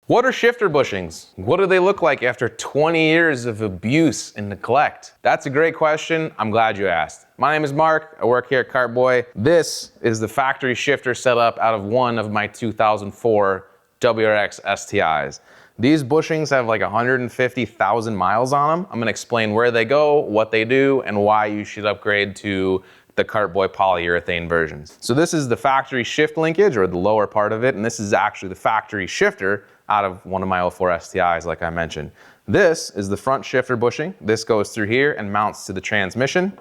What are shifter bushings? What do they look like after 20 years of abuse and neglect? That's a great question. I'm glad you asked. My name is Mark. I work here at Kartboy. This is the factory shifter setup out of one of my 2004 WRX STIs. These bushings have like 150,000 miles on them. I'm gonna explain where they go, what they do, and why you should upgrade to the Kartboy polyurethane versions. So this is the factory shift linkage, or the lower part of it, and this is actually the factory shifter out of one of my 04 STIs, like I mentioned. This is the front shifter bushing. This goes through here and mounts to the transmission.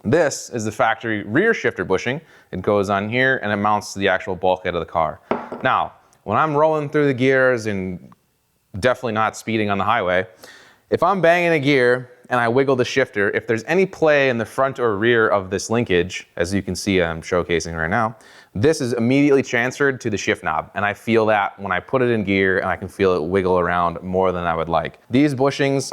This is the factory rear shifter bushing. It goes on here and it mounts to the actual bulkhead of the car. Now, when I'm rolling through the gears and definitely not speeding on the highway, if I'm banging a gear and I wiggle the shifter, if there's any play in the front or rear of this linkage, as you can see I'm showcasing right now, this is immediately transferred to the shift knob. And I feel that when I put it in gear, and I can feel it wiggle around more than I would like. These bushings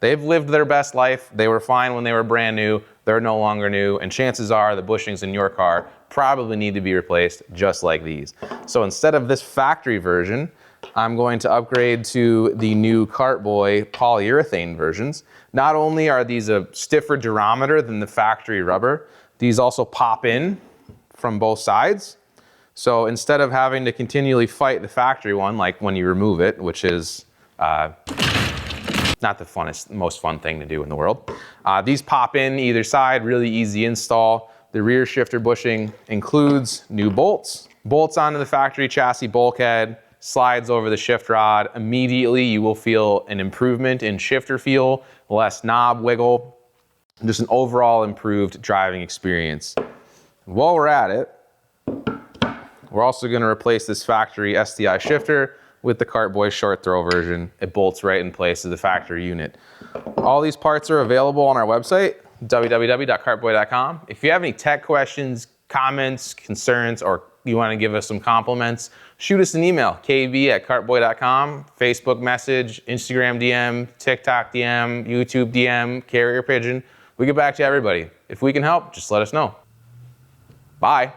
they've lived their best life. They were fine when they were brand new. They're no longer new. And chances are the bushings in your car probably need to be replaced just like these. So instead of this factory version, I'm going to upgrade to the new Kartboy polyurethane versions. Not only are these a stiffer durometer than the factory rubber, these also pop in from both sides. So instead of having to continually fight the factory one, like when you remove it, which is not the most fun thing to do in the world, these pop in either side, really easy install. The rear shifter bushing includes new bolts onto the factory chassis bulkhead, slides over the shift rod. Immediately you will feel an improvement in shifter feel, less knob wiggle, just an overall improved driving experience. While we're at it, we're also going to replace this factory STI shifter with the Kartboy short throw version. It bolts right in place of the factory unit. All these parts are available on our website, www.kartboy.com. If you have any tech questions, comments, concerns, or you want to give us some compliments, shoot us an email, kb@kartboy.com, Facebook message, Instagram DM, TikTok DM, YouTube DM, carrier pigeon. We get back to everybody. If we can help, just let us know. Bye.